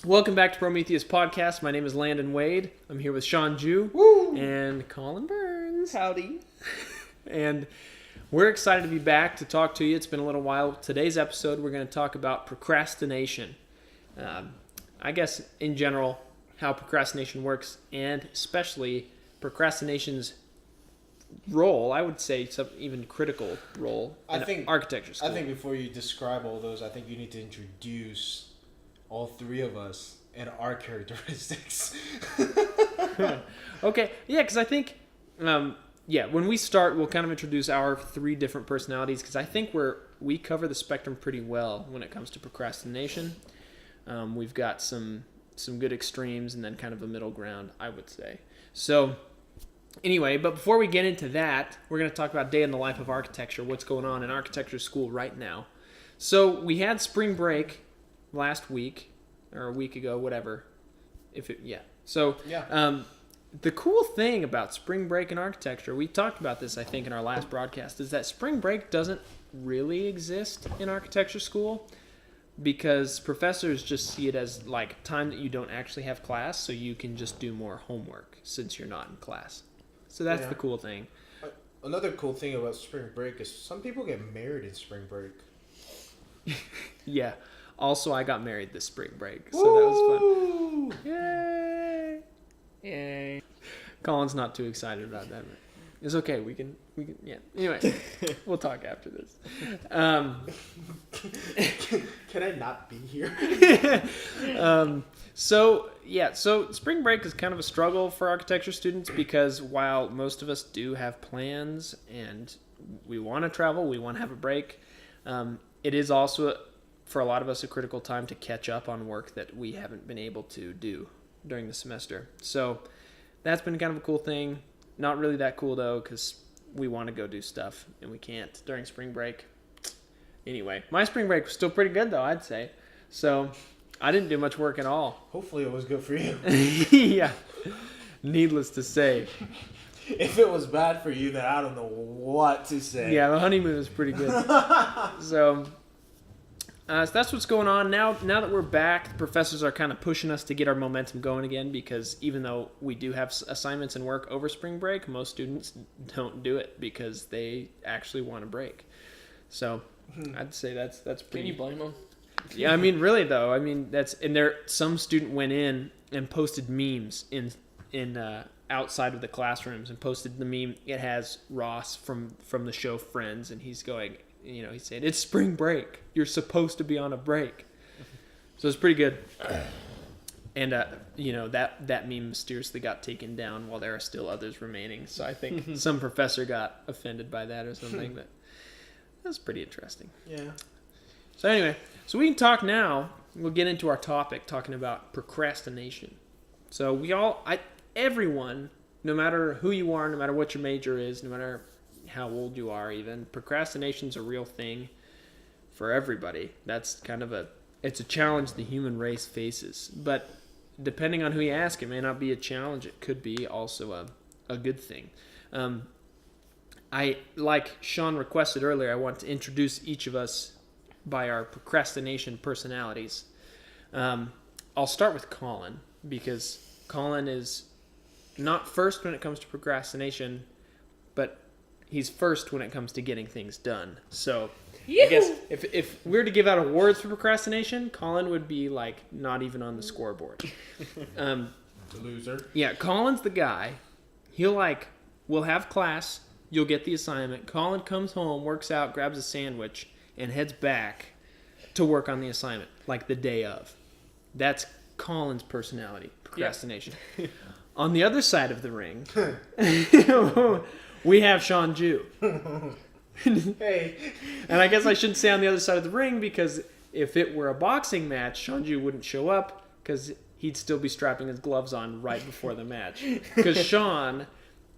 Welcome back to Prometheus Podcast. My name is Landon Wade. I'm here with Sean Jew and Colin Burns. Howdy. And we're excited to be back to talk to you. It's been a little while. Today's episode, we're going to talk about procrastination. I guess, in general, how procrastination works, and especially procrastination's role, I would say some even critical role in architecture school. I think before you describe all those, I think you need to introduce all three of us and our characteristics. Okay, yeah, because I think, when we start, we'll kind of introduce our three different personalities, because I think we cover the spectrum pretty well when it comes to procrastination. We've got some good extremes and then kind of a middle ground, I would say. So, anyway, but before we get into that, we're going to talk about day in the life of architecture, what's going on in architecture school right now. So, we had spring break last week, or a week ago, whatever. The cool thing about spring break in architecture, we talked about this, I think, in our last broadcast, is that spring break doesn't really exist in architecture school because professors just see it as like time that you don't actually have class, so you can just do more homework since you're not in class. So that's the cool thing. Another cool thing about spring break is some people get married in spring break. Yeah. Also, I got married this spring break, so that was fun. Yay! Yay! Colin's not too excited about that. But it's okay. We can. Yeah. Anyway, we'll talk after this. Can I not be here? So spring break is kind of a struggle for architecture students because while most of us do have plans and we want to travel, we want to have a break, it is also for a lot of us a critical time to catch up on work that we haven't been able to do during the semester. So that's been kind of a cool thing. Not really that cool though, because we want to go do stuff and we can't during spring break. Anyway, my spring break was still pretty good though, I'd say. So I didn't do much work at all. Hopefully it was good for you. Yeah. Needless to say. If it was bad for you, then I don't know what to say. Yeah, the honeymoon was pretty good. So that's what's going on. Now that we're back, the professors are kind of pushing us to get our momentum going again because even though we do have assignments and work over spring break, most students don't do it because they actually want a break. So I'd say that's pretty... Can you blame them? Yeah, I mean, really though. I mean, some student went in and posted memes in outside of the classrooms and posted the meme. It has Ross from the show Friends, and he's going... he's saying, it's spring break. You're supposed to be on a break. So it's pretty good. And, that meme mysteriously got taken down while there are still others remaining. So I think some professor got offended by that or something. But that's pretty interesting. Yeah. So anyway, so we can talk now. We'll get into our topic, talking about procrastination. So everyone, no matter who you are, no matter what your major is, no matter how old you are even, procrastination's a real thing for everybody. That's kind of it's a challenge the human race faces. But depending on who you ask, it may not be a challenge. It could be also a good thing. Like Sean requested earlier, I want to introduce each of us by our procrastination personalities. I'll start with Colin, because Colin is not first when it comes to procrastination, but he's first when it comes to getting things done. So I guess if we were to give out awards for procrastination, Colin would be like not even on the scoreboard. The loser. Yeah, Colin's the guy. We'll have class, you'll get the assignment. Colin comes home, works out, grabs a sandwich, and heads back to work on the assignment, like the day of. That's Colin's personality, procrastination. Yep. On the other side of the ring, we have Sean Jew. Hey. And I guess I shouldn't say on the other side of the ring, because if it were a boxing match, Sean Jew wouldn't show up because he'd still be strapping his gloves on right before the match. Because Sean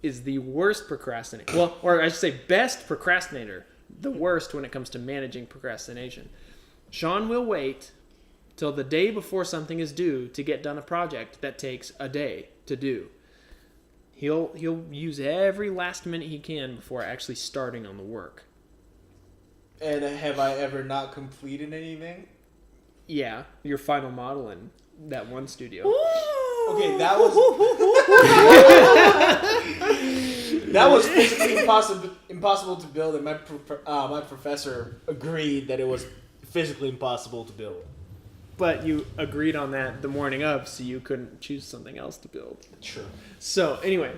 is the worst procrastinator. Well, or I should say best procrastinator. The worst when it comes to managing procrastination. Sean will wait till the day before something is due to get done a project that takes a day to do. He'll use every last minute he can before actually starting on the work. And have I ever not completed anything? Yeah, your final model in that one studio. Okay, that was that was physically impossible to build, and my professor agreed that it was physically impossible to build. But you agreed on that the morning of, so you couldn't choose something else to build. True. So anyway,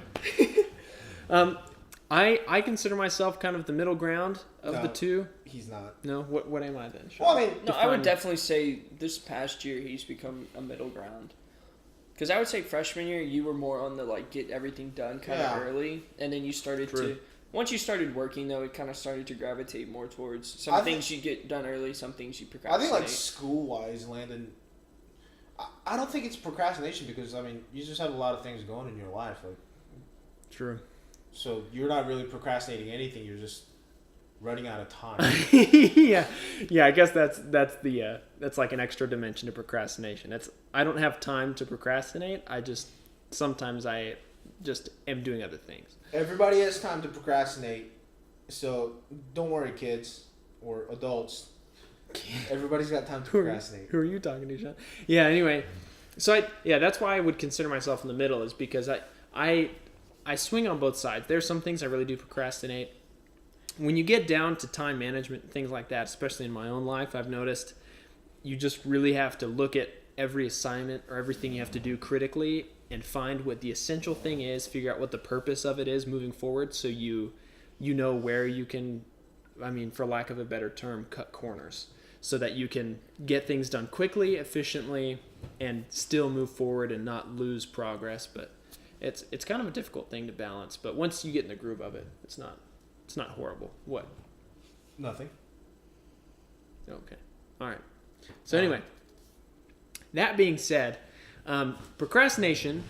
I consider myself kind of the middle ground of the two. He's not. No, what am I then? Well, I mean, No, I would definitely say this past year he's become a middle ground. Because I would say freshman year you were more on the like get everything done kind of early, and then you started to. Once you started working though, it kind of started to gravitate more towards some things you get done early, some things you procrastinate. I think like school wise, Landon. I don't think it's procrastination because I mean you just have a lot of things going in your life, like. True. So you're not really procrastinating anything. You're just running out of time. yeah. I guess that's like an extra dimension to procrastination. I don't have time to procrastinate. Sometimes I just am doing other things. Everybody has time to procrastinate, so don't worry, kids or adults. Everybody's got time to procrastinate. Who are you talking to, Sean? Yeah. Anyway, so that's why I would consider myself in the middle, is because I swing on both sides. There's some things I really do procrastinate. When you get down to time management and things like that, especially in my own life, I've noticed you just really have to look at every assignment or everything you have to do critically and find what the essential thing is, figure out what the purpose of it is moving forward, so you know where you can, I mean, for lack of a better term, cut corners, so that you can get things done quickly, efficiently, and still move forward and not lose progress. But it's kind of a difficult thing to balance. But once you get in the groove of it, it's not horrible. What? Nothing. Okay. All right. So anyway, that being said, procrastination,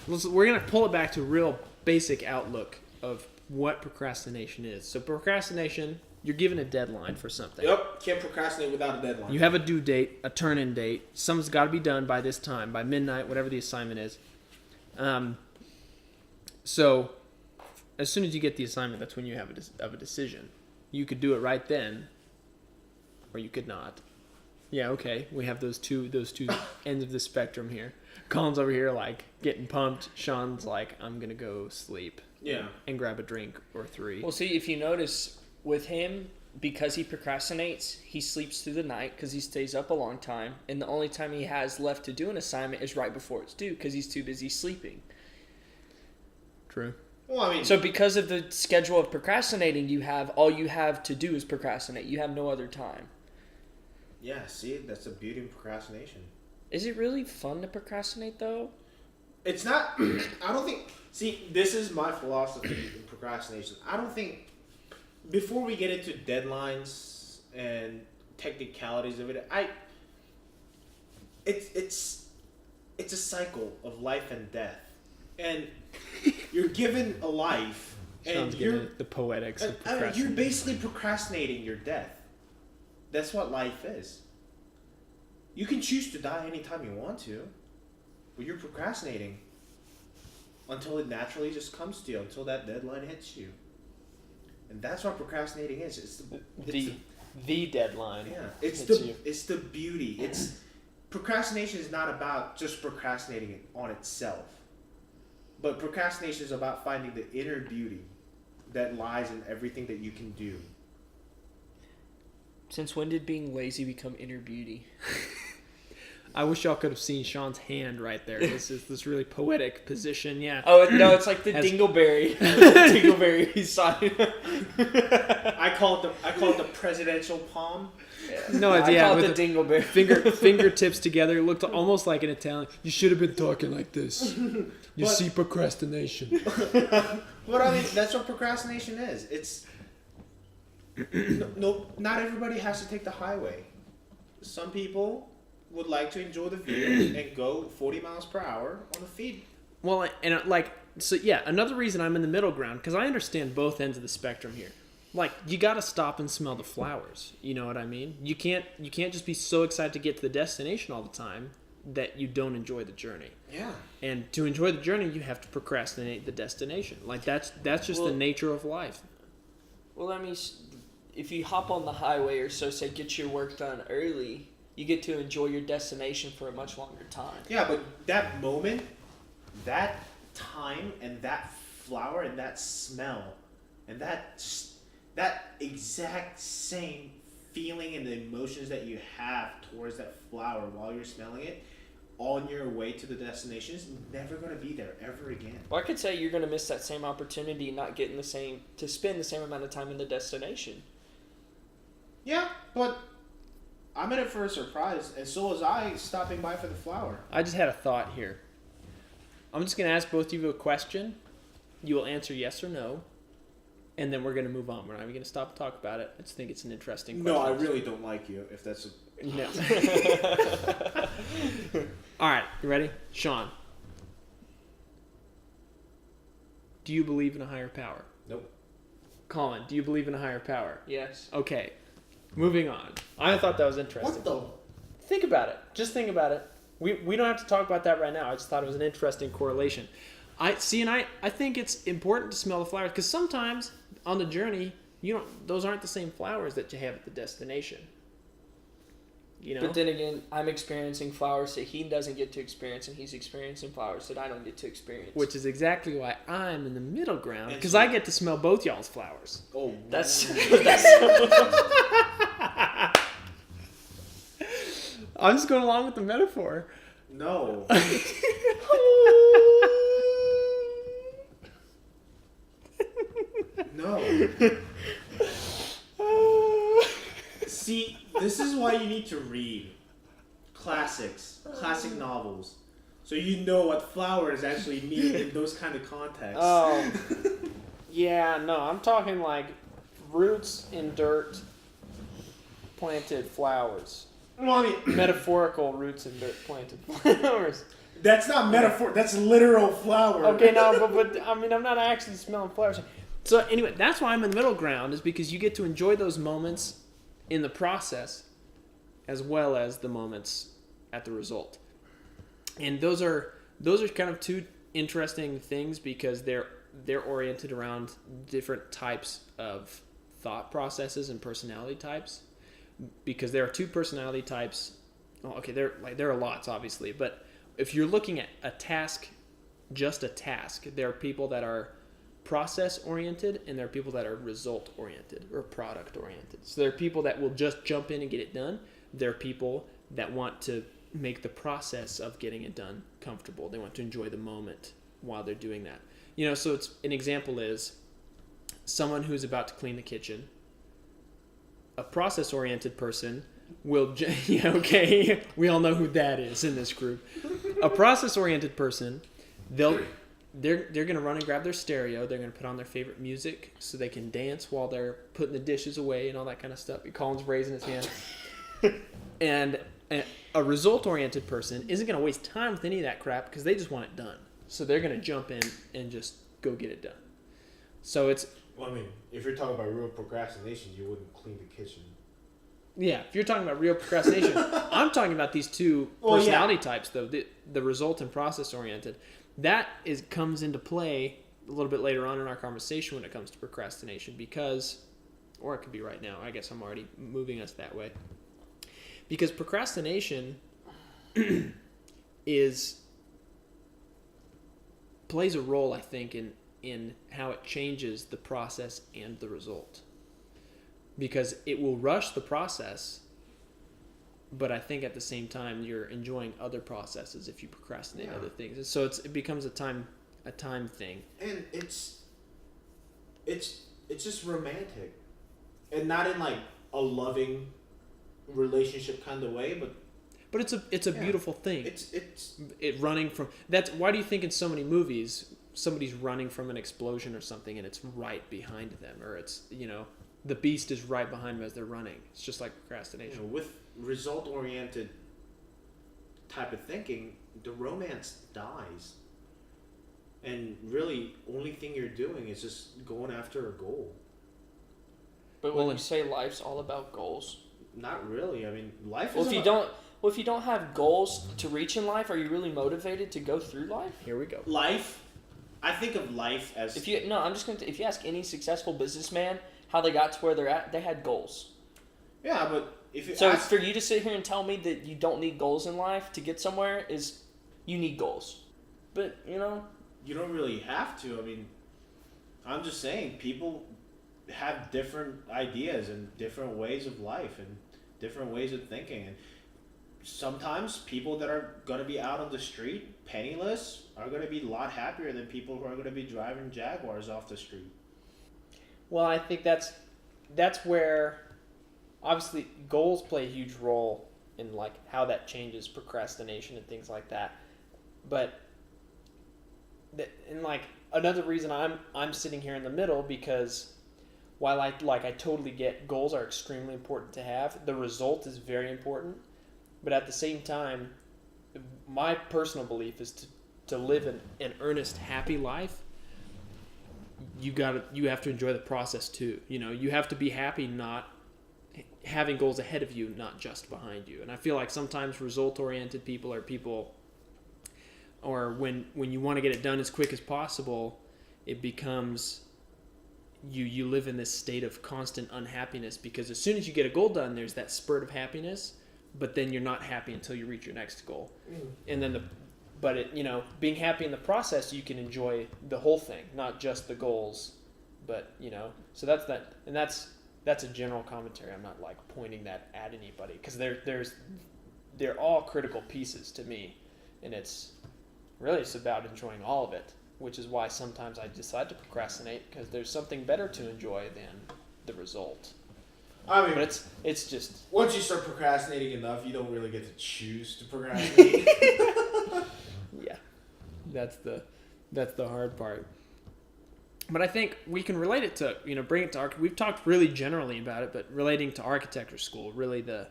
we're going to pull it back to a real basic outlook of what procrastination is. So procrastination, you're given a deadline for something. Yep. Can't procrastinate without a deadline. You have a due date, a turn-in date. Something's got to be done by this time, by midnight, whatever the assignment is. So as soon as you get the assignment, that's when you have a decision. You could do it right then, or you could not. Yeah, okay. We have those two ends of the spectrum here. Colin's over here like getting pumped. Sean's like, I'm gonna go sleep. Yeah. And grab a drink or three. Well, see, if you notice with him, because he procrastinates, he sleeps through the night because he stays up a long time, and the only time he has left to do an assignment is right before it's due because he's too busy sleeping. True. Well, I mean, so because of the schedule of procrastinating, all you have to do is procrastinate. You have no other time. Yeah, see, that's the beauty of procrastination. Is it really fun to procrastinate though? It's not. I don't think. See, this is my philosophy in procrastination. I don't think before we get into deadlines and technicalities of it, it's a cycle of life and death, and you're given a life, Sean's and you're the poetics of procrastination. you're basically procrastinating your death. That's what life is. You can choose to die anytime you want to, but you're procrastinating until it naturally just comes to you, until that deadline hits you. And that's what procrastinating is. It's the deadline. Yeah, it's the beauty. It's procrastination is not about just procrastinating it on itself, but procrastination is about finding the inner beauty that lies in everything that you can do. Since when did being lazy become inner beauty? I wish y'all could have seen Sean's hand right there. This is this really poetic position. Yeah. Oh no, it's like the dingleberry. Dingleberry sign. I call it the presidential palm. Yeah. No, I call it the dingleberry. Fingertips together. It looked almost like an Italian. You should have been talking like this. You see procrastination. But I mean, that's what procrastination is. It's no, not everybody has to take the highway. Some people would like to enjoy the view and go 40 miles per hour on the feed. Well, and another reason I'm in the middle ground, because I understand both ends of the spectrum here. Like, you got to stop and smell the flowers. You know what I mean? You can't just be so excited to get to the destination all the time that you don't enjoy the journey. Yeah. And to enjoy the journey, you have to procrastinate the destination. Like, that's just the nature of life. Well, I mean, if you hop on the highway or so, say, get your work done early, you get to enjoy your destination for a much longer time. Yeah, but that moment, that time, and that flower, and that smell, and that exact same feeling and the emotions that you have towards that flower while you're smelling it on your way to the destination is never going to be there ever again. Well, I could say you're going to miss that same opportunity not getting to spend the same amount of time in the destination. Yeah, but I'm in it for a surprise, and so was I stopping by for the flower. I just had a thought here. I'm just going to ask both of you a question. You will answer yes or no, and then we're going to move on. We're not even going to stop and talk about it. I just think it's an interesting question. No, I really don't like you, if that's a... No. All right, you ready? Sean, do you believe in a higher power? Nope. Colin, do you believe in a higher power? Yes. Okay, moving on. I thought that was interesting. What the... Think about it. Just think about it. We don't have to talk about that right now. I just thought it was an interesting correlation. I think it's important to smell the flowers because sometimes on the journey, those aren't the same flowers that you have at the destination. You know? But then again, I'm experiencing flowers that he doesn't get to experience, and he's experiencing flowers that I don't get to experience. Which is exactly why I'm in the middle ground, because I get to smell both y'all's flowers. Oh, that's I'm just going along with the metaphor. no. No. See, this is why you need to read classic novels, so you know what flowers actually mean in those kind of contexts. Oh, yeah, no, I'm talking like roots in dirt, planted flowers. Well, I mean, Metaphorical roots in dirt, planted flowers. that's not metaphor. That's literal flower. Okay, no, but I mean, I'm not actually smelling flowers. So anyway, that's why I'm in the middle ground, is because you get to enjoy those moments in the process as well as the moments at the result. And those are kind of two interesting things because they're oriented around different types of thought processes and personality types. Because there are two personality types. Oh, okay, there are lots obviously, but if you're looking at a task, just a task, there are people that are process oriented and there are people that are result oriented or product oriented. So there are people that will just jump in and get it done. There are people that want to make the process of getting it done comfortable. They want to enjoy the moment while they're doing that. You know, so it's an example is someone who's about to clean the kitchen. A process oriented person will yeah, okay, we all know who that is in this group. A process oriented person, they're going to run and grab their stereo. They're going to put on their favorite music so they can dance while they're putting the dishes away and all that kind of stuff. Colin's raising his hand. And a result-oriented person isn't going to waste time with any of that crap because they just want it done. So they're going to jump in and just go get it done. So it's... Well, I mean, if you're talking about real procrastination, you wouldn't clean the kitchen. Yeah, if you're talking about real procrastination, I'm talking about these two personality types, though, the result and process-oriented. That comes into play a little bit later on in our conversation when it comes to procrastination because, or it could be right now, I guess I'm already moving us that way. Because procrastination plays a role, I think, in how it changes the process and the result. Because it will rush the process, but I think at the same time you're enjoying other processes if you procrastinate other things. And so it becomes a time thing. And it's just romantic, and not in like a loving relationship kind of way, but it's a beautiful thing. It running from that's why do you think in so many movies somebody's running from an explosion or something and it's right behind them, or it's the beast is right behind them as they're running. It's just like procrastination. With result oriented type of thinking, the romance dies, and really only thing you're doing is just going after a goal. But when you say life's all about goals, not really. I mean, life is. Well, if you don't have goals to reach in life, are you really motivated to go through life? Here we go. Life. I think of life as. If you ask any successful businessman how they got to where they're at, they had goals. Yeah, but if it So asks, for you to sit here and tell me that you don't need goals in life to get somewhere is you need goals. But, you know, you don't really have to. I mean, I'm just saying people have different ideas and different ways of life and different ways of thinking. And sometimes people that are going to be out on the street penniless are going to be a lot happier than people who are going to be driving Jaguars off the street. Well, I think that's where obviously goals play a huge role in like how that changes procrastination and things like that. But and like another reason I'm sitting here in the middle, because while I totally get goals are extremely important to have, the result is very important. But at the same time, my personal belief is to live an earnest, happy life. You have to enjoy the process too. You know, you have to be happy, not having goals ahead of you, not just behind you. And I feel like sometimes result-oriented people are people, or when you want to get it done as quick as possible, it becomes you live in this state of constant unhappiness, because as soon as you get a goal done, there's that spurt of happiness, but then you're not happy until you reach your next goal. And then being happy in the process, you can enjoy the whole thing, not just the goals. But so that's that, and that's a general commentary. I'm not like pointing that at anybody, because they're all critical pieces to me, and it's about enjoying all of it, which is why sometimes I decide to procrastinate, because there's something better to enjoy than the result. I mean, But it's just once you start procrastinating enough, you don't really get to choose to procrastinate. yeah, that's the hard part. But I think we can relate it to bring it to we've talked really generally about it, but relating to architecture school, really the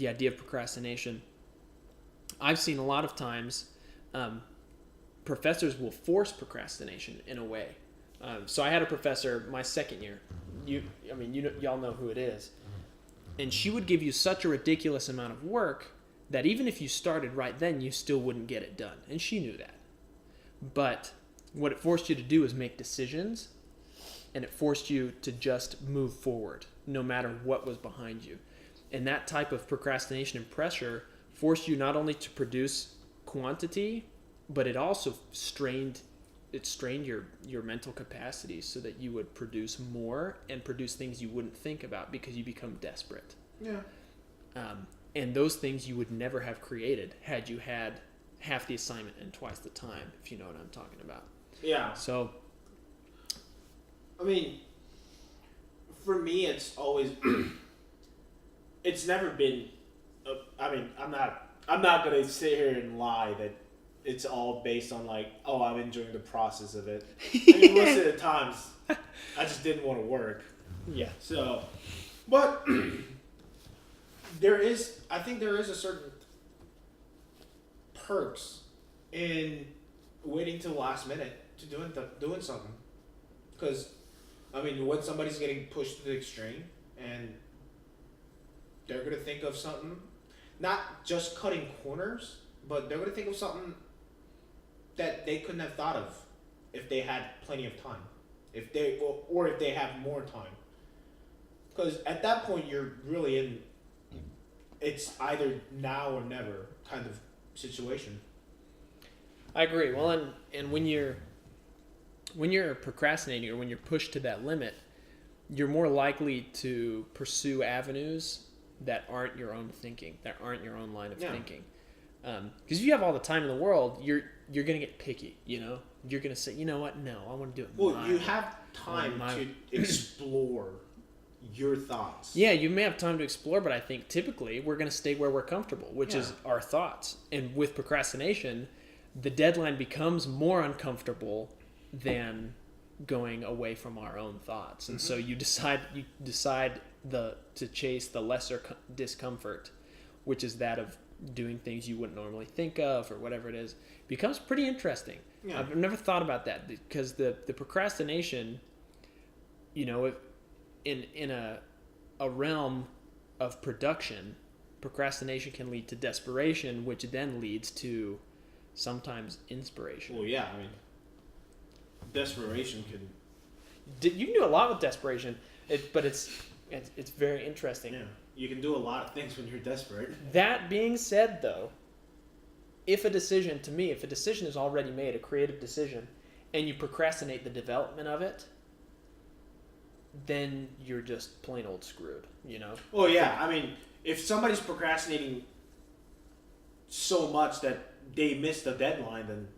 idea of procrastination. I've seen a lot of times professors will force procrastination in a way. So I had a professor my second year. Y'all know who it is. And she would give you such a ridiculous amount of work that even if you started right then, you still wouldn't get it done. And she knew that. But what it forced you to do is make decisions, and it forced you to just move forward, no matter what was behind you. And that type of procrastination and pressure forced you not only to produce quantity, but it also strained your mental capacity, so that you would produce more and produce things you wouldn't think about, because you become desperate. Yeah. And those things you would never have created had you had half the assignment and twice the time, if you know what I'm talking about. Yeah. So, I mean, for me, it's always, it's never been. I'm not gonna sit here and lie that it's all based on like, oh, I'm enjoying the process of it. I mean, most of the times, I just didn't want to work. yeah. So, but I think there is a certain perks in waiting till the last minute to doing something. Because, I mean, when somebody's getting pushed to the extreme and they're going to think of something, not just cutting corners, but they're going to think of something that they couldn't have thought of if they had plenty of time. If they have more time. Because at that point, you're really in, it's either now or never kind of situation. I agree. Well, and when you're procrastinating, or when you're pushed to that limit, you're more likely to pursue avenues that aren't your own thinking, that aren't your own line of thinking. Because if you have all the time in the world, you're gonna get picky. You're gonna say, you know what? No, I want to do it. Well, you have time to explore your thoughts. Yeah, you may have time to explore, but I think typically we're gonna stay where we're comfortable, which is our thoughts. And with procrastination, the deadline becomes more uncomfortable than going away from our own thoughts. And so you decide to chase the lesser discomfort, which is that of doing things you wouldn't normally think of, or whatever it is. Becomes pretty interesting. Yeah. I've never thought about that, because the procrastination, if in a realm of production, procrastination can lead to desperation, which then leads to sometimes inspiration. Well, yeah, I mean, desperation can. You can do a lot with desperation, but it's It's very interesting. Yeah. You can do a lot of things when you're desperate. That being said, though, if a decision is already made, a creative decision, and you procrastinate the development of it, then you're just plain old screwed, you know? Well, yeah. I mean, if somebody's procrastinating so much that they miss the deadline, then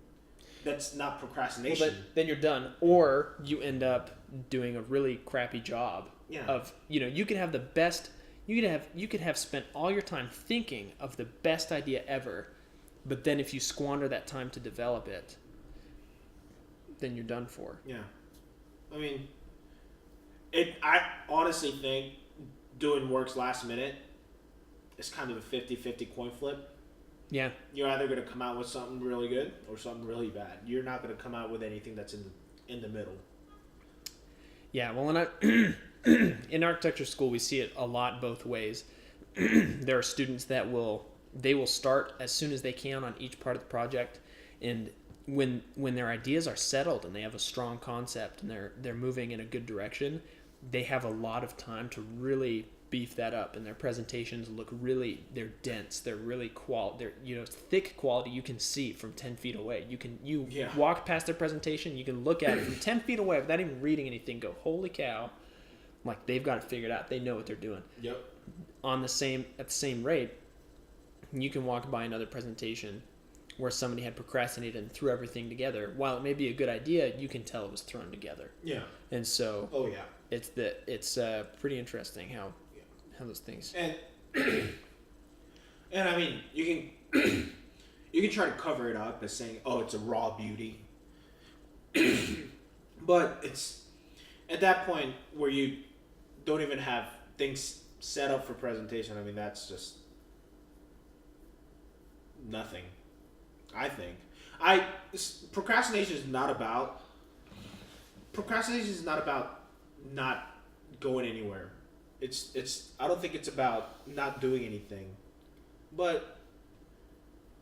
that's not procrastination. Well, then you're done. Or you end up doing a really crappy job of, you could have the best, you could have spent all your time thinking of the best idea ever, but then if you squander that time to develop it, then you're done for. Yeah. I mean, I honestly think doing works last minute is kind of a 50-50 coin flip. Yeah. You're either going to come out with something really good or something really bad. You're not going to come out with anything that's in the middle. Yeah, well, in architecture school, we see it a lot both ways. There are students that will start as soon as they can on each part of the project, and when their ideas are settled and they have a strong concept and they're moving in a good direction, they have a lot of time to really beef that up, and their presentations they're dense, they're really they're thick quality. You can see from 10 feet away. You walk past their presentation, you can look at it from 10 feet away without even reading anything, go, holy cow, like they've got it figured out, they know what they're doing. Yep. At the same rate, you can walk by another presentation where somebody had procrastinated and threw everything together. While it may be a good idea, you can tell it was thrown together. Yeah. And so it's pretty interesting how those things. And I mean, you can try to cover it up as saying, "Oh, it's a raw beauty," but it's at that point where you don't even have things set up for presentation. I mean, that's just nothing. I think procrastination is not about not going anywhere. I don't think it's about not doing anything. But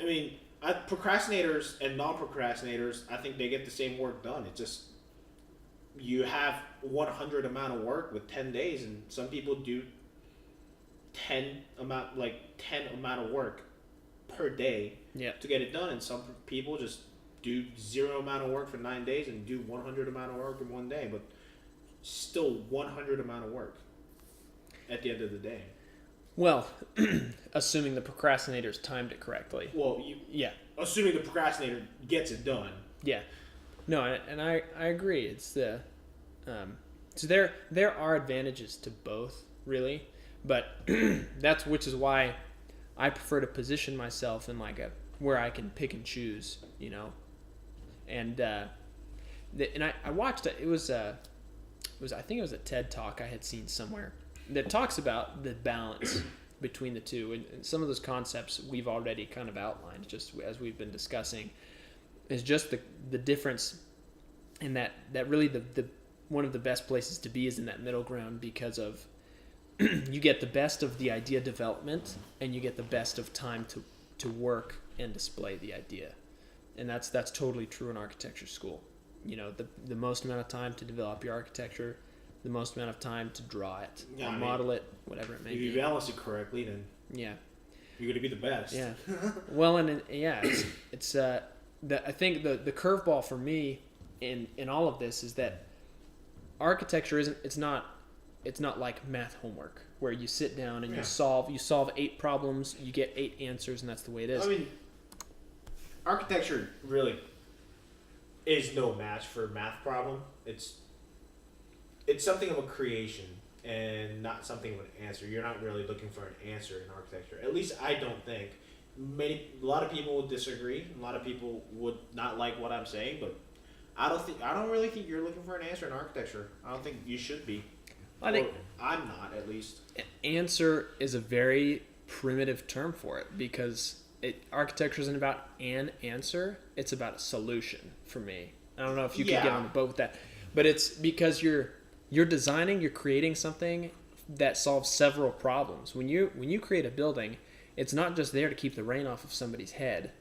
I mean, procrastinators and non-procrastinators, I think they get the same work done. It's just you have 100 amount of work with 10 days, and some people do 10 amount of work per day to get it done, and some people just do 0 amount of work for 9 days and do 100 amount of work in 1 day, but still 100 amount of work at the end of the day. Well, assuming the procrastinator's timed it correctly. Well, assuming the procrastinator gets it done. Yeah. No, and I agree. It's so there are advantages to both, really, but which is why I prefer to position myself in where I can pick and choose, and I watched it. It was I think it was a TED talk I had seen somewhere that talks about the balance between the two, and some of those concepts we've already kind of outlined just as we've been discussing, is just the difference in that really the one of the best places to be is in that middle ground, because of you get the best of the idea development and you get the best of time to work and display the idea. And that's totally true in architecture school. The most amount of time to develop your architecture, the most amount of time to draw it, model it, whatever it may be. If you balance it correctly, then you're going to be the best. Yeah. Well, it's I think the curveball for me in all of this is that architecture it's not like math homework where you sit down and you solve 8 problems, you get 8 answers, and that's the way it is. I mean, architecture really is no match for a math problem. It's something of a creation and not something of an answer. You're not really looking for an answer in architecture. At least I don't think. A lot of people would disagree. A lot of people would not like what I'm saying, but I don't really think you're looking for an answer in architecture. I don't think you should be. I'm not, at least. Answer is a very primitive term for it, because architecture isn't about an answer. It's about a solution for me. I don't know if you can get on the boat with that, but it's because you're designing, you're creating something that solves several problems. When you create a building, it's not just there to keep the rain off of somebody's head.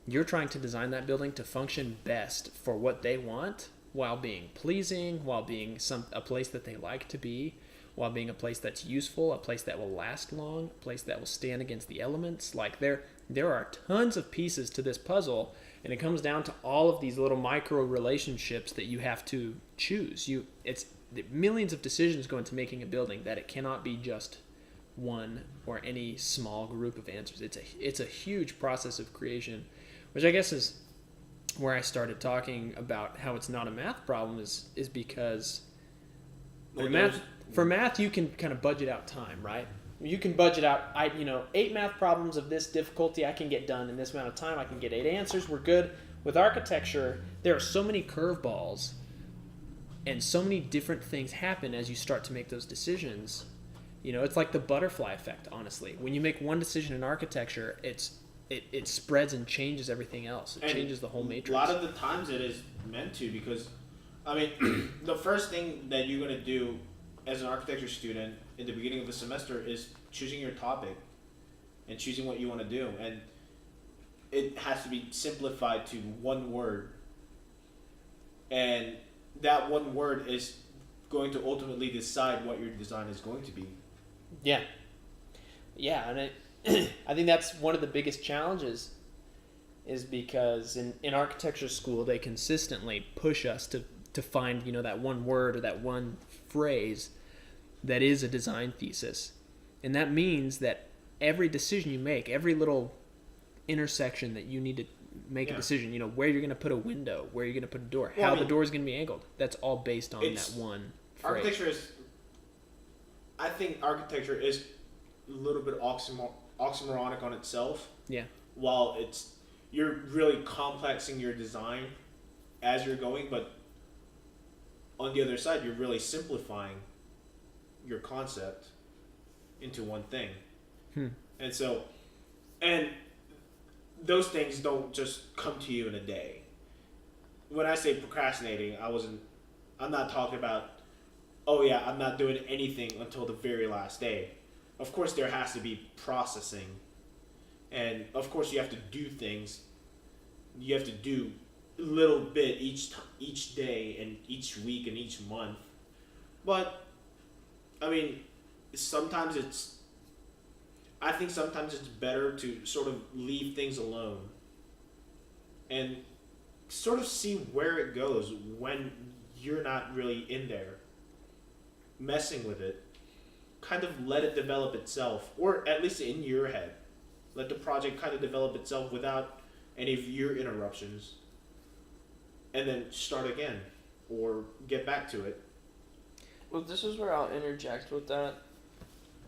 You're trying to design that building to function best for what they want, while being pleasing, while being a place that they like to be, while being a place that's useful, a place that will last long, a place that will stand against the elements. Like there are tons of pieces to this puzzle, and it comes down to all of these little micro relationships that you have to choose. It's millions of decisions go into making a building, that it cannot be just one or any small group of answers. It's a huge process of creation, which I guess is where I started talking about how it's not a math problem is because for math you can kind of budget out time, right? You can budget out 8 math problems of this difficulty I can get done in this amount of time. I can get 8 answers. We're good. With architecture, there are so many curveballs and so many different things happen as you start to make those decisions. It's like the butterfly effect, honestly. When you make one decision in architecture, it spreads and changes everything else. It changes the whole matrix. A lot of the times it is meant to, because, the first thing that you're going to do as an architecture student in the beginning of the semester is choosing your topic and choosing what you want to do. And it has to be simplified to one word. And that one word is going to ultimately decide what your design is going to be. Yeah, and I think that's one of the biggest challenges, is because in architecture school they consistently push us to find that one word or that one phrase that is a design thesis, and that means that every decision you make, every little intersection that you need to make a decision, where you're going to put a window, where you're going to put a door, how the door is going to be angled, that's all based on that one phrase. I think architecture is a little bit oxymoronic on itself. Yeah. While you're really complexing your design as you're going, but on the other side, you're really simplifying your concept into one thing. And those things don't just come to you in a day. When I say procrastinating, I'm not talking about, I'm not doing anything until the very last day. Of course, there has to be processing. And of course, you have to do things. You have to do a little bit each day and each week and each month. But, sometimes it's better to sort of leave things alone and sort of see where it goes when you're not really in there messing with it. Kind of let it develop itself, or at least in your head. Let the project kind of develop itself without any of your interruptions, and then start again or get back to it. Well, this is where I'll interject with that,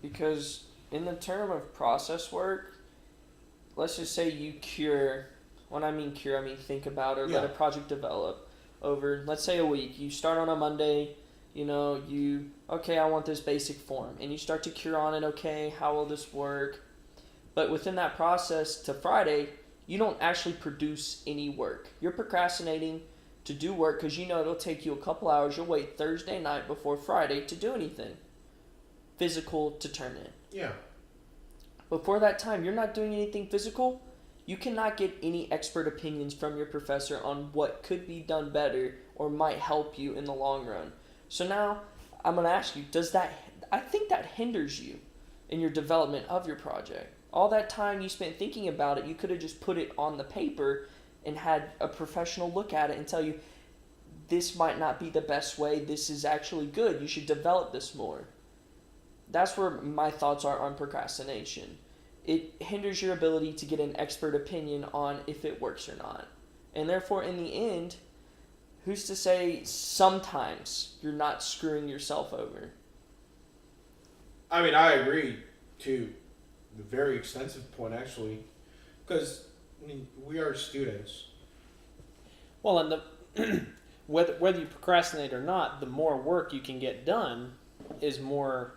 because in the term of process work, let's just say you cure. When I mean cure, I mean think about or let a project develop over, let's say, a week. You start on a Monday. I want this basic form, and you start to cure on it. Okay, how will this work? But within that process to Friday, you don't actually produce any work. You're procrastinating to do work because it'll take you a couple hours. You'll wait Thursday night before Friday to do anything physical to turn in. Yeah. Before that time, you're not doing anything physical. You cannot get any expert opinions from your professor on what could be done better or might help you in the long run. So now, I'm going to ask you, I think that hinders you in your development of your project. All that time you spent thinking about it, you could have just put it on the paper and had a professional look at it and tell you, this might not be the best way, this is actually good, you should develop this more. That's where my thoughts are on procrastination. It hinders your ability to get an expert opinion on if it works or not. And therefore, in the end, who's to say sometimes you're not screwing yourself over? I agree to the very extensive point, actually, because we are students. Well, and whether you procrastinate or not, the more work you can get done is more.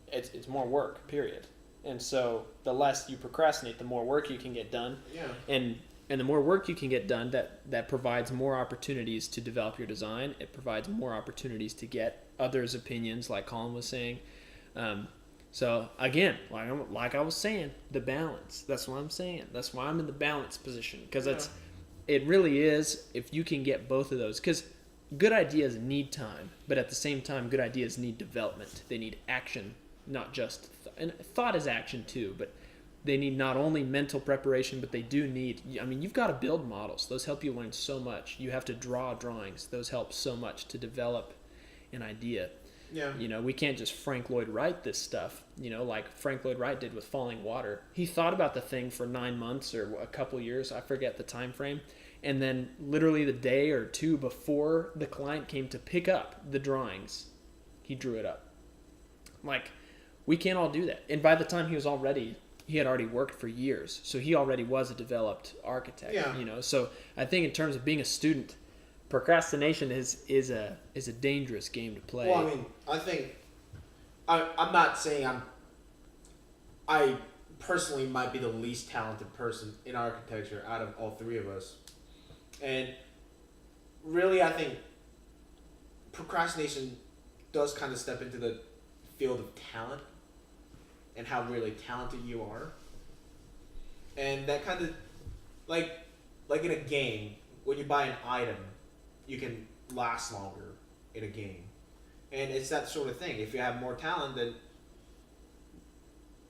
It's more work, period. And so the less you procrastinate, the more work you can get done. Yeah. And the more work you can get done, that provides more opportunities to develop your design. It provides more opportunities to get others' opinions, like Colin was saying. So again, like I was saying, the balance. That's what I'm saying. That's why I'm in the balance position, because it really is, if you can get both of those. Because good ideas need time, but at the same time, good ideas need development. They need action, not just and thought is action too, but they need not only mental preparation, but they do need, I mean, you've got to build models. Those help you learn so much. You have to draw drawings. Those help so much to develop an idea. Yeah. You know, we can't just Frank Lloyd Wright this stuff, you know, like Frank Lloyd Wright did with Falling Water. He thought about the thing for 9 months or a couple years, I forget the time frame, and then literally the day or two before the client came to pick up the drawings, he drew it up. Like, we can't all do that. And by the time he had already worked for years, so he already was a developed architect. Yeah. You know, so I think in terms of being a student, procrastination is a dangerous game to play. Well, I mean, I think I'm not saying I personally might be the least talented person in architecture out of all three of us, and really, I think procrastination does kind of step into the field of talent and how really talented you are. And that kind of, like in a game, when you buy an item, you can last longer in a game. And it's that sort of thing. If you have more talent, then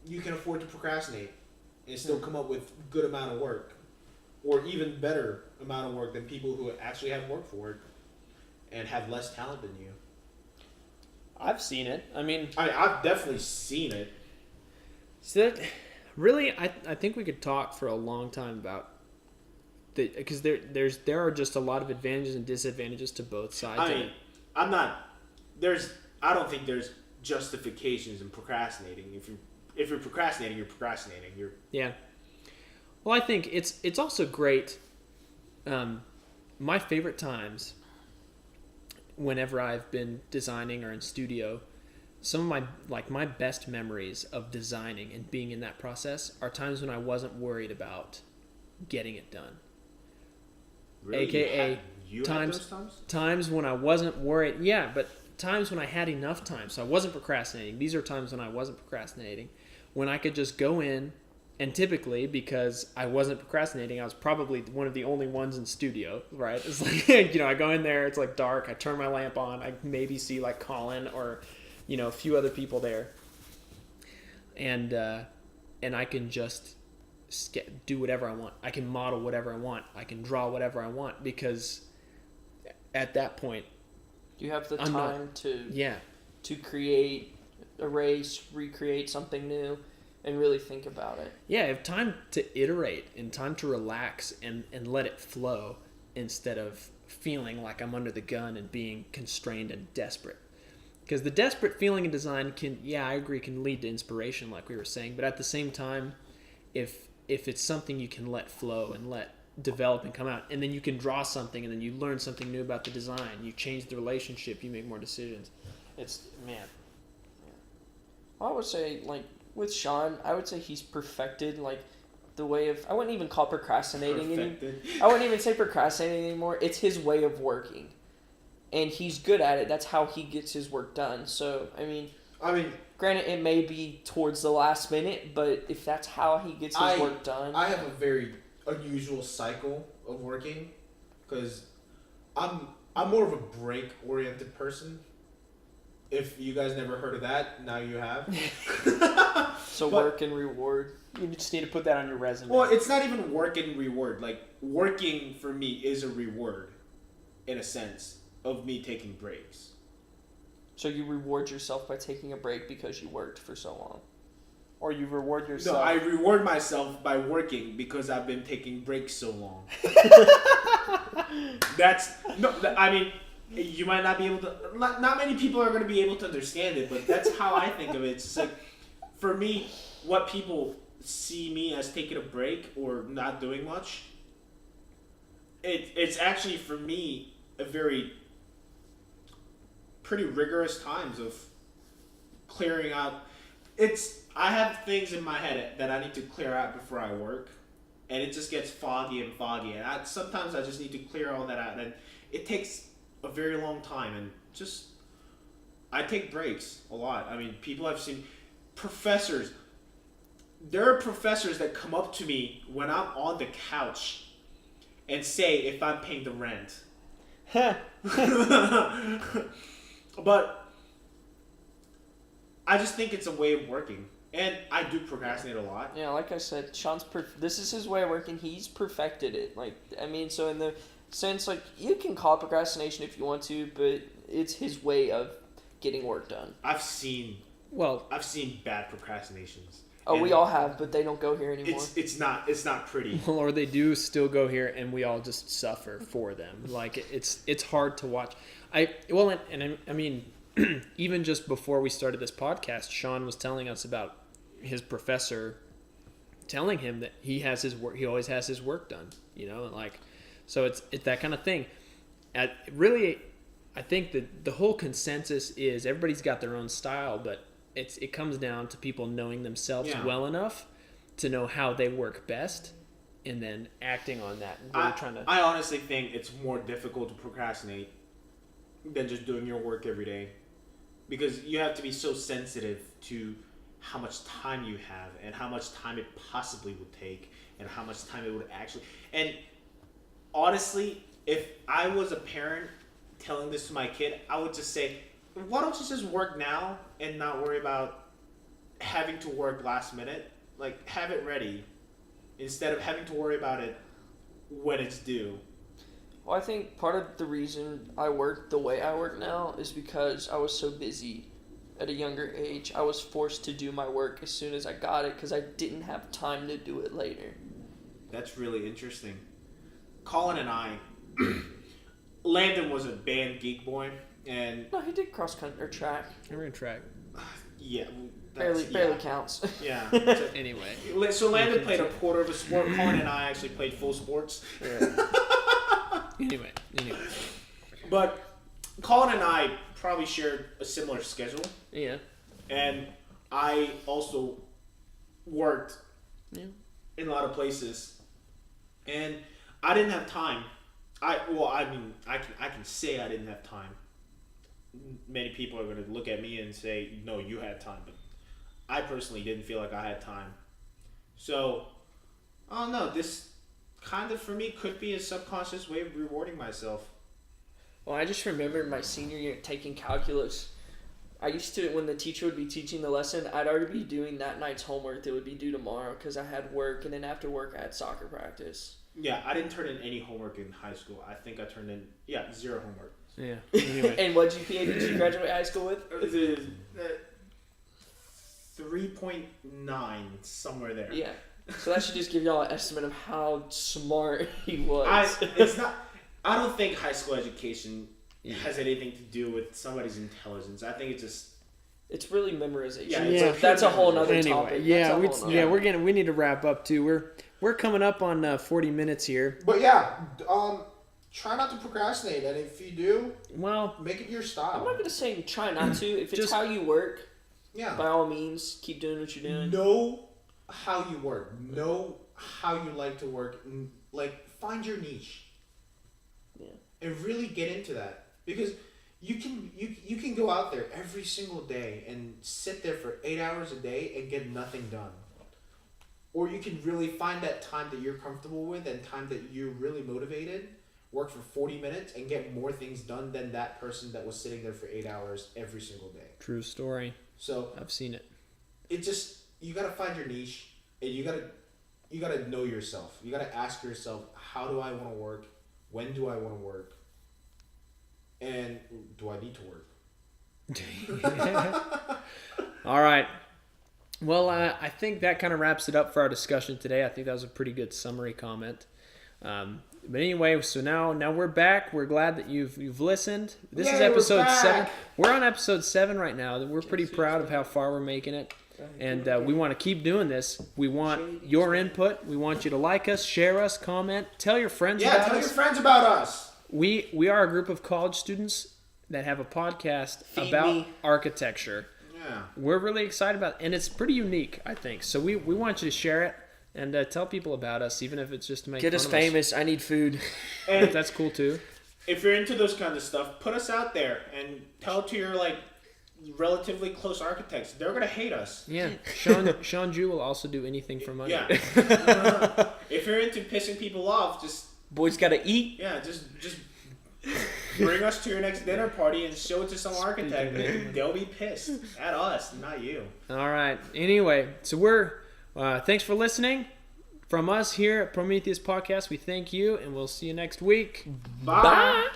you can afford to procrastinate and still come up with good amount of work, or even better amount of work than people who actually have worked for it and have less talent than you. I've seen it. I mean, I've definitely seen it. so that, really, I think we could talk for a long time about because there are just a lot of advantages and disadvantages to both sides. I mean, I don't think there's justifications in procrastinating. If you're procrastinating, you're procrastinating. Yeah. Well, I think it's also great. My favorite times, whenever I've been designing or in studio, some of my best memories of designing and being in that process are times when I wasn't worried about getting it done. Really? AKA you had those times? Times when I wasn't worried. Yeah, but times when I had enough time, so I wasn't procrastinating. These are times when I wasn't procrastinating, when I could just go in, and typically because I wasn't procrastinating, I was probably one of the only ones in studio. Right? It's like I go in there, it's like dark. I turn my lamp on. I maybe see like Colin or a few other people there, and I can just do whatever I want. I can model whatever I want. I can draw whatever I want, because at that point You have the I'm time to create, erase, recreate something new, and really think about it. I have time to iterate and time to relax and let it flow, instead of feeling like I'm under the gun and being constrained and desperate. Because the desperate feeling in design can lead to inspiration, like we were saying, but at the same time, if it's something you can let flow and let develop and come out, and then you can draw something, and then you learn something new about the design, you change the relationship, you make more decisions. It's, man. I would say, like, with Sean, I would say he's perfected, like, the way of, I wouldn't even call procrastinating I wouldn't even say procrastinating anymore. It's his way of working. And he's good at it. That's how he gets his work done. So, I mean, granted, it may be towards the last minute, but if that's how he gets his work done. I have a very unusual cycle of working, because I'm more of a break oriented person. If you guys never heard of that, now you have. So work and reward. You just need to put that on your resume. Well, it's not even work and reward. Like, working for me is a reward, in a sense, of me taking breaks. So you reward yourself by taking a break because you worked for so long. Or you reward yourself. No, I reward myself by working because I've been taking breaks so long. You might not be able to. Not many people are going to be able to understand it, but that's how I think of it. It's just like, for me, what people see me as taking a break or not doing much, it's actually, for me, a pretty rigorous times of clearing out. I have things in my head that I need to clear out before I work, and it just gets foggy and foggy, and sometimes I just need to clear all that out, and it takes a very long time, and just, I take breaks a lot. I mean, people I've seen, professors, there are professors that come up to me when I'm on the couch and say if I'm paying the rent. But I just think it's a way of working. And I do procrastinate a lot. Yeah, like I said, this is his way of working. He's perfected it. Like, I mean, so in the sense, like, you can call it procrastination if you want to, but it's his way of getting work done. I've seen bad procrastinations. Oh, and we all have, but they don't go here anymore. It's not pretty. Well, or they do still go here, and we all just suffer for them. Like it's hard to watch. I mean, even just before we started this podcast, Sean was telling us about his professor telling him that he always has his work done. You know, and like, so it's that kind of thing. Really, I think that the whole consensus is everybody's got their own style, but it comes down to people knowing themselves well enough to know how they work best, and then acting on that. And really I honestly think it's more difficult to procrastinate than just doing your work every day, because you have to be so sensitive to how much time you have and how much time it possibly would take and how much time it would actually. And honestly, if I was a parent telling this to my kid, I would just say, why don't you just work now and not worry about having to work last minute? Like, have it ready instead of having to worry about it when it's due. Well, I think part of the reason I work the way I work now is because I was so busy at a younger age. I was forced to do my work as soon as I got it because I didn't have time to do it later. That's really interesting. Colin and I, Landon was a band geek boy, and No, he did cross country or track. I ran track. yeah, Barely counts. Yeah. Anyway, So Landon played a quarter of a sport. Colin and I actually played full sports. anyway. But Colin and I probably shared a similar schedule, Yeah. and I also worked Yeah. in a lot of places, and I didn't have time. I can say I didn't have time. Many people are going to look at me and say, no, you had time, but I personally didn't feel like I had time. So, I don't know, this kind of for me could be a subconscious way of rewarding myself. Well, I just remember my senior year taking calculus. I used to, when the teacher would be teaching the lesson, I'd already be doing that night's homework that would be due tomorrow because I had work, and then after work I had soccer practice. Yeah, I didn't turn in any homework in high school. I think I turned in, zero homework. Yeah. Anyway. And what GPA did you graduate high school with? 3.9, somewhere there. Yeah. So that should just give y'all an estimate of how smart he was. I don't think high school education has anything to do with somebody's intelligence. I think it's really memorization. Yeah, That's a whole nother topic. We need to wrap up too. We're coming up on 40 minutes here. But yeah, try not to procrastinate, and if you do, well, make it your style. I'm not gonna say try not to. If it's Just- how you work, Yeah. by all means, keep doing what you're doing. know how you work. Know how you like to work. Like, find your niche. Yeah. And really get into that, because you can go out there every single day and sit there for 8 hours a day and get nothing done. Or you can really find that time that you're comfortable with and time that you're really motivated, work for 40 minutes and get more things done than that person that was sitting there for 8 hours every single day. true story. So I've seen it. you gotta find your niche, and you gotta know yourself. You gotta ask yourself, how do I want to work? When do I want to work? And do I need to work? All right. Well, I think that kind of wraps it up for our discussion today. I think that was a pretty good summary comment. But anyway, so now we're back. We're glad that you've listened. This is episode 7. We're on episode 7 right now. We're pretty proud of how far we're making it. And we want to keep doing this. We want your input. We want you to like us, share us, comment, tell your friends about us. Tell your friends about us. We are a group of college students that have a podcast about architecture. Yeah. We're really excited about it, and it's pretty unique, I think. So we want you to share it and tell people about us, even if it's just to make Get fun us of famous. I need food. And That's cool too. if you're into those kinds of stuff, put us out there and tell it to your relatively close architects. They're gonna hate us. Yeah, Sean Jew will also do anything for money. Yeah. If you're into pissing people off, just Boys gotta eat. just Bring us to your next dinner party and show it to some architect. And they'll be pissed at us, not you. All right. Anyway, so we're thanks for listening. From us here at Prometheus Podcast, we thank you, and we'll see you next week. Bye.